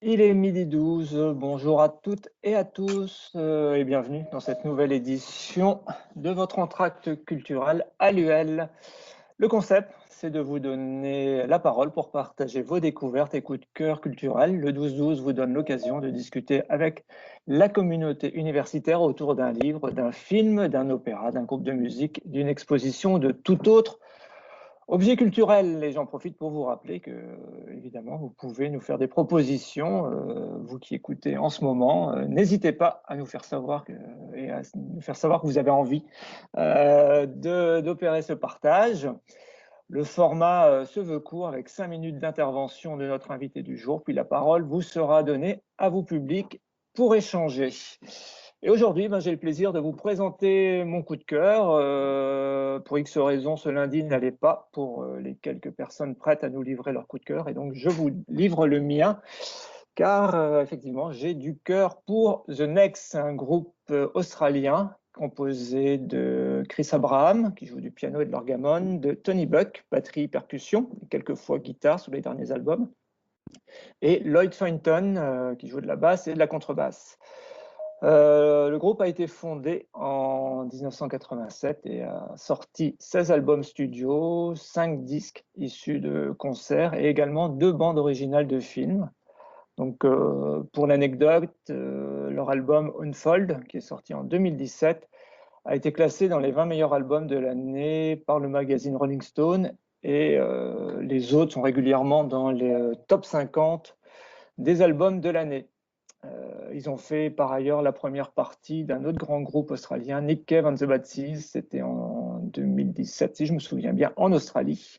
Il est midi 12. Bonjour à toutes et à tous et bienvenue dans cette nouvelle édition de votre entracte culturel annuel. Le concept, c'est de vous donner la parole pour partager vos découvertes et coups de cœur culturels. Le 12-12 vous donne l'occasion de discuter avec la communauté universitaire autour d'un livre, d'un film, d'un opéra, d'un groupe de musique, d'une exposition, de tout autre objet culturel. Et j'en profite pour vous rappeler que, évidemment, vous pouvez nous faire des propositions, vous qui écoutez en ce moment. N'hésitez pas à nous faire savoir et à nous faire savoir que vous avez envie d'opérer ce partage. Le format se veut court avec 5 minutes d'intervention de notre invité du jour, puis la parole vous sera donnée à vous public pour échanger. Et aujourd'hui, j'ai le plaisir de vous présenter mon coup de cœur. Pour X raisons, ce lundi n'allait pas pour les quelques personnes prêtes à nous livrer leur coup de cœur. Et donc, je vous livre le mien, car effectivement, j'ai du cœur pour The Next, un groupe australien composé de Chris Abraham, qui joue du piano et de l'orgamone, de Tony Buck, batterie, percussion, et quelquefois guitare sur les derniers albums, et Lloyd Thornton, qui joue de la basse et de la contrebasse. Le groupe a été fondé en 1987 et a sorti 16 albums studio, 5 disques issus de concerts et également 2 bandes originales de films. Donc, pour l'anecdote, leur album Unfold, qui est sorti en 2017, a été classé dans les 20 meilleurs albums de l'année par le magazine Rolling Stone et les autres sont régulièrement dans les top 50 des albums de l'année. Ils ont fait par ailleurs la première partie d'un autre grand groupe australien, Nick Cave and the Bad Seeds. C'était en 2017, si je me souviens bien, en Australie.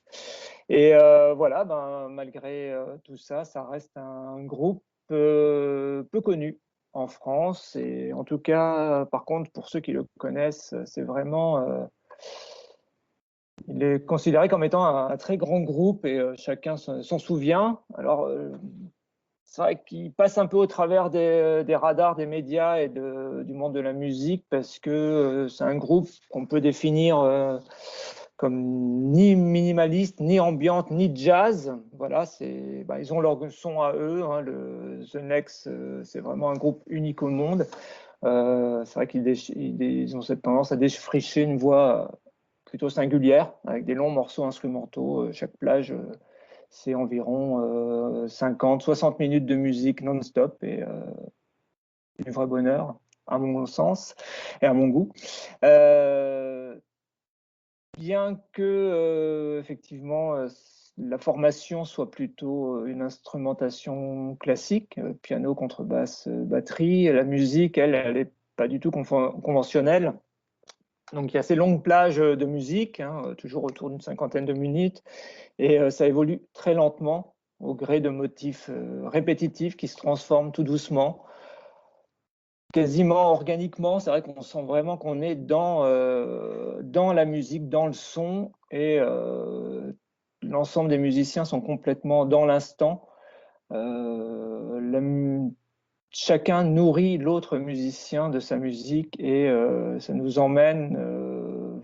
Et voilà, malgré tout ça, ça reste un groupe peu connu en France. Et en tout cas, par contre, pour ceux qui le connaissent, c'est vraiment... il est considéré comme étant un très grand groupe et chacun s'en souvient. Alors, c'est vrai qu'il passe un peu au travers des radars des médias et du monde de la musique parce que c'est un groupe qu'on peut définir comme ni minimaliste, ni ambiante, ni jazz. Voilà, ils ont leur son à eux. Hein, The Next, c'est vraiment un groupe unique au monde. C'est vrai qu'ils ont cette tendance à défricher une voix plutôt singulière avec des longs morceaux instrumentaux. Chaque plage c'est environ 50-60 minutes de musique non-stop et du vrai bonheur, à mon sens et à mon goût. Bien que, effectivement, la formation soit plutôt une instrumentation classique, piano, contrebasse, batterie, la musique, elle n'est pas du tout conventionnelle. Donc il y a ces longues plages de musique, hein, toujours autour d'une cinquantaine de minutes, et ça évolue très lentement au gré de motifs répétitifs qui se transforment tout doucement, quasiment organiquement. C'est vrai qu'on sent vraiment qu'on est dans la musique, dans le son, et l'ensemble des musiciens sont complètement dans l'instant. Chacun nourrit l'autre musicien de sa musique et ça nous emmène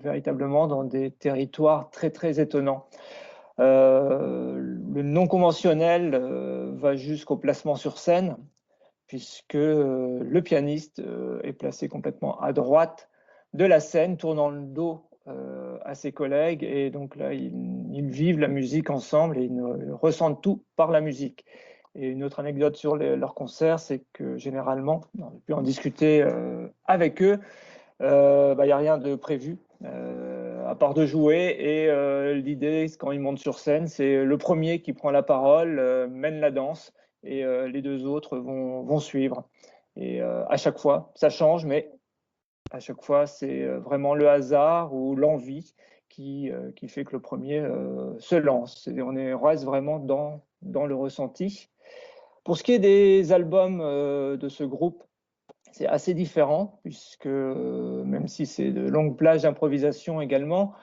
véritablement dans des territoires très très étonnants. Le non conventionnel va jusqu'au placement sur scène, puisque le pianiste est placé complètement à droite de la scène, tournant le dos à ses collègues, et donc là, ils vivent la musique ensemble et ils ressentent tout par la musique. Et une autre anecdote sur leurs concerts, c'est que généralement, on a pu en discuter avec eux, il n'y a rien de prévu à part de jouer. Et l'idée, quand ils montent sur scène, c'est le premier qui prend la parole, mène la danse, et les deux autres vont suivre. Et à chaque fois, ça change, mais à chaque fois, c'est vraiment le hasard ou l'envie qui fait que le premier se lance. Reste vraiment dans le ressenti. Pour ce qui est des albums de ce groupe, c'est assez différent, puisque même si c'est de longues plages d'improvisation également,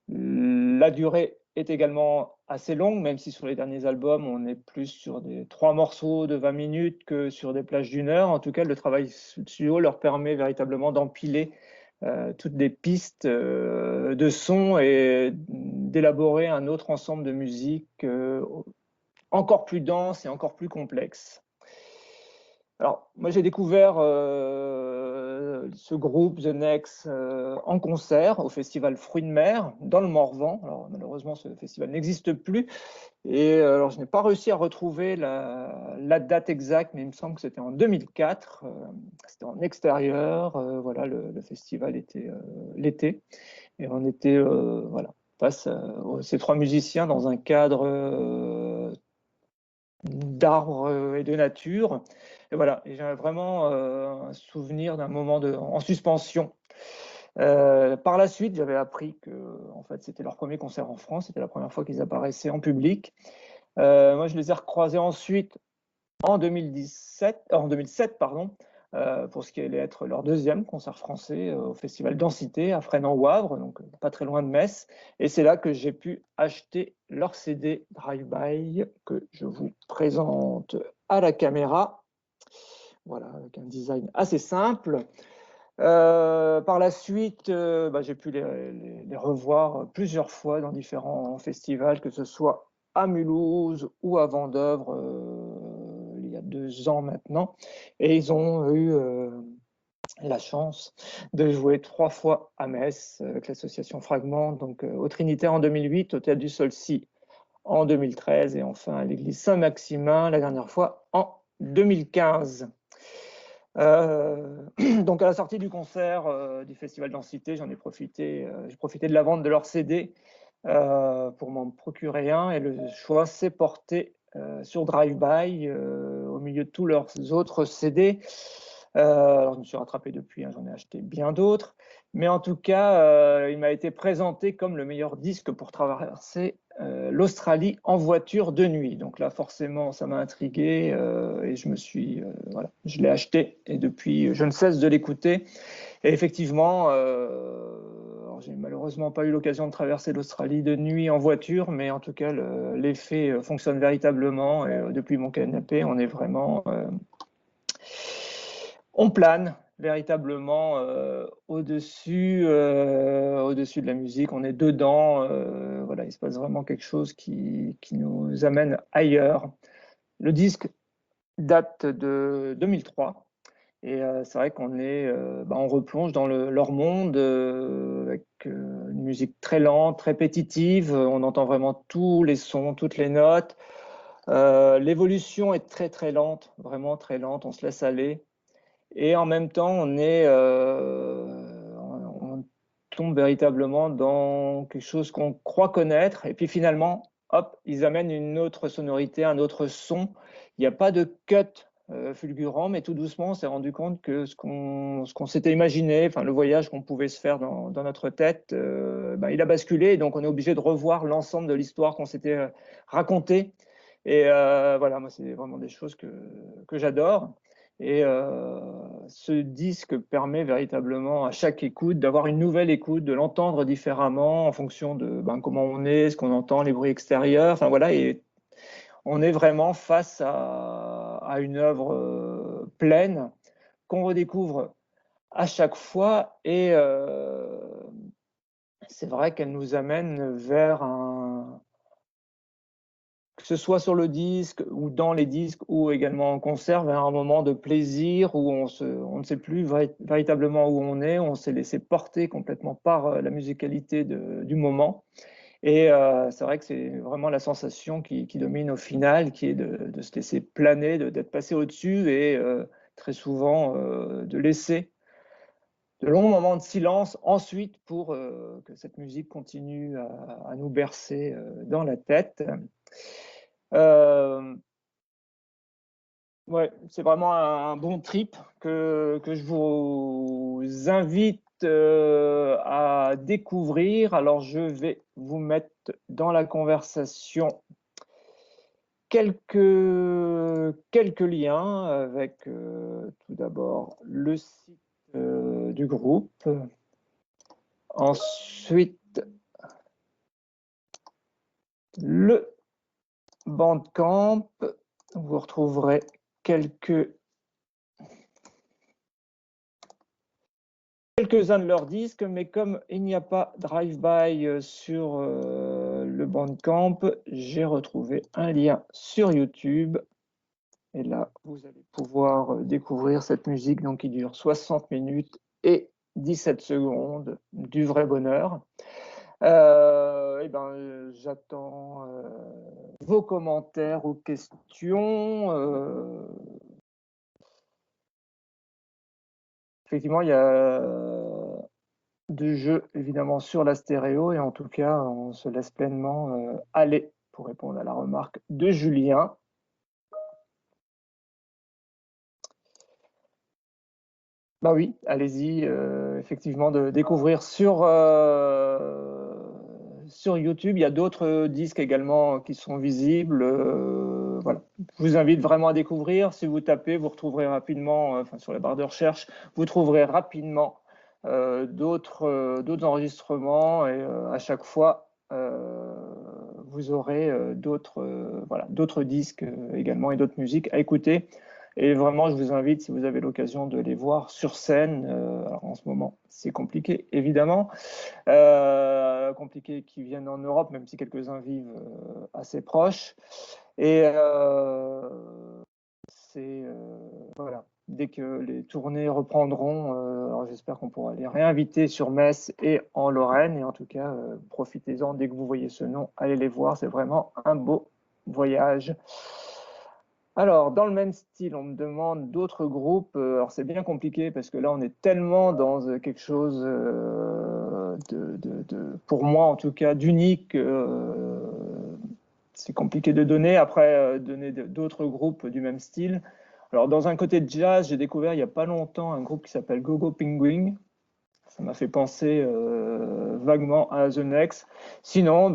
la durée est également assez longue, même si sur les derniers albums, on est plus sur des 3 morceaux de 20 minutes que sur des plages d'une heure. En tout cas, le travail studio leur permet véritablement d'empiler toutes des pistes de son et d'élaborer un autre ensemble de musique encore plus dense et encore plus complexe. Alors, moi, j'ai découvert ce groupe, The Next, en concert au festival Fruits de Mer, dans le Morvan. Alors, malheureusement, ce festival n'existe plus. Et alors, je n'ai pas réussi à retrouver la date exacte, mais il me semble que c'était en 2004. C'était en extérieur. Voilà, le festival était l'été. Et on était voilà, face à ces trois musiciens dans un cadre d'arbres et de nature. Et voilà, j'ai vraiment un souvenir d'un moment en suspension. Par la suite, j'avais appris que en fait, c'était leur premier concert en France. C'était la première fois qu'ils apparaissaient en public. Moi, je les ai recroisés ensuite en 2007, pardon, pour ce qui allait être leur deuxième concert français au Festival Densité à Fresnes-en-Wavre, donc pas très loin de Metz. Et c'est là que j'ai pu acheter leur CD Drive-By que je vous présente à la caméra. Voilà, avec un design assez simple. Par la suite, j'ai pu les revoir plusieurs fois dans différents festivals, que ce soit à Mulhouse ou à Vendeuvre, il y a 2 ans maintenant. Et ils ont eu la chance de jouer 3 fois à Metz avec l'association Fragment, donc au Trinitaire en 2008, au Théâtre du Solcy en 2013 et enfin à l'église Saint-Maximin la dernière fois en 2015. Donc à la sortie du concert du Festival Densité, j'en ai profité, j'ai profité de la vente de leur CD pour m'en procurer un et le choix s'est porté sur Drive-By au milieu de tous leurs autres CD. Alors je me suis rattrapé depuis, hein, j'en ai acheté bien d'autres, mais en tout cas, il m'a été présenté comme le meilleur disque pour traverser l'Australie en voiture de nuit. Donc là, forcément, ça m'a intrigué et voilà, je l'ai acheté et depuis, je ne cesse de l'écouter. Et effectivement, j'ai malheureusement pas eu l'occasion de traverser l'Australie de nuit en voiture, mais en tout cas, l'effet fonctionne véritablement. Et depuis mon canapé, on est vraiment, on plane véritablement au-dessus de la musique, on est dedans, voilà, il se passe vraiment quelque chose qui nous amène ailleurs. Le disque date de 2003 et c'est vrai on replonge dans leur monde avec une musique très lente, répétitive, on entend vraiment tous les sons, toutes les notes. L'évolution est très très lente, vraiment très lente, on se laisse aller. Et en même temps, on tombe véritablement dans quelque chose qu'on croit connaître. Et puis finalement, hop, ils amènent une autre sonorité, un autre son. Il n'y a pas de cut fulgurant, mais tout doucement, on s'est rendu compte que ce qu'on s'était imaginé, enfin le voyage qu'on pouvait se faire dans notre tête, il a basculé. Et donc, on est obligé de revoir l'ensemble de l'histoire qu'on s'était racontée. Et voilà, moi, c'est vraiment des choses que j'adore. Et ce disque permet véritablement à chaque écoute d'avoir une nouvelle écoute, de l'entendre différemment en fonction de comment on est, ce qu'on entend, les bruits extérieurs. Enfin voilà, et on est vraiment face à une œuvre pleine qu'on redécouvre à chaque fois. Et c'est vrai qu'elle nous amène vers que ce soit sur le disque ou dans les disques ou également en concert, vers un moment de plaisir où on ne sait plus véritablement où on s'est laissé porter complètement par la musicalité du moment. Et c'est vrai que c'est vraiment la sensation qui domine au final, qui est de se laisser planer, d'être passé au-dessus et très souvent de laisser de longs moments de silence ensuite pour que cette musique continue à nous bercer dans la tête. Ouais, c'est vraiment un bon trip que je vous invite à découvrir. Alors, je vais vous mettre dans la conversation quelques liens avec tout d'abord le site du groupe. Ensuite, le Bandcamp. Vous retrouverez quelques-uns de leurs disques, mais comme il n'y a pas Drive-By sur le Bandcamp, j'ai retrouvé un lien sur YouTube Et là, vous allez pouvoir découvrir cette musique donc, qui dure 60 minutes et 17 secondes, du vrai bonheur. J'attends vos commentaires ou questions. Effectivement, il y a de jeux évidemment sur la stéréo et en tout cas, on se laisse pleinement aller pour répondre à la remarque de Julien. Bah oui, allez-y, effectivement, de découvrir sur YouTube. Il y a d'autres disques également qui sont visibles. Voilà. Je vous invite vraiment à découvrir. Si vous tapez, vous retrouverez rapidement, sur les barres de recherche, vous trouverez rapidement d'autres enregistrements et à chaque fois, vous aurez d'autres disques également et d'autres musiques à écouter. Et vraiment, je vous invite, si vous avez l'occasion de les voir sur scène, alors en ce moment, c'est compliqué, évidemment, compliqué qu'ils viennent en Europe, même si quelques-uns vivent assez proches. Et voilà, dès que les tournées reprendront, alors j'espère qu'on pourra les réinviter sur Metz et en Lorraine. Et en tout cas, profitez-en, dès que vous voyez ce nom, allez les voir, c'est vraiment un beau voyage. Alors, dans le même style, on me demande d'autres groupes. Alors, c'est bien compliqué parce que là, on est tellement dans quelque chose pour moi en tout cas, d'unique. C'est compliqué de donner. Après, donner d'autres groupes du même style. Alors, dans un côté de jazz, j'ai découvert il n'y a pas longtemps un groupe qui s'appelle Gogo Penguin. Ça m'a fait penser vaguement à The Next. Sinon,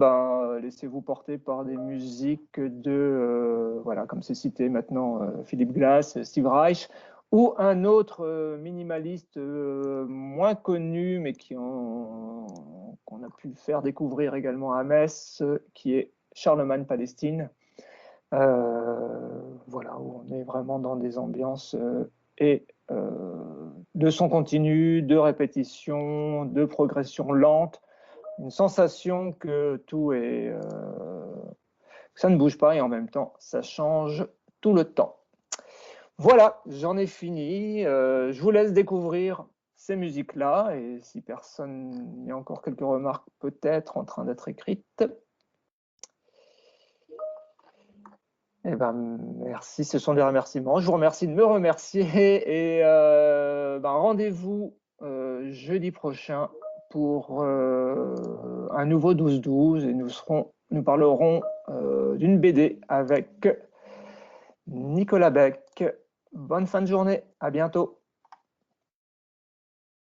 laissez-vous porter par des musiques de, voilà, comme c'est cité maintenant, Philip Glass, Steve Reich, ou un autre minimaliste moins connu, mais qu'on a pu faire découvrir également à Metz, qui est Charlemagne Palestine. Voilà, où on est vraiment dans des ambiances de son continu, de répétition, de progression lente, une sensation que tout est, que ça ne bouge pas et en même temps ça change tout le temps. Voilà, j'en ai fini. Je vous laisse découvrir ces musiques-là et si personne, il y a encore quelques remarques peut-être en train d'être écrites. Eh ben, merci, ce sont des remerciements. Je vous remercie de me remercier et rendez-vous jeudi prochain pour un nouveau 12-12 et nous parlerons d'une BD avec Nicolas Beck. Bonne fin de journée, à bientôt.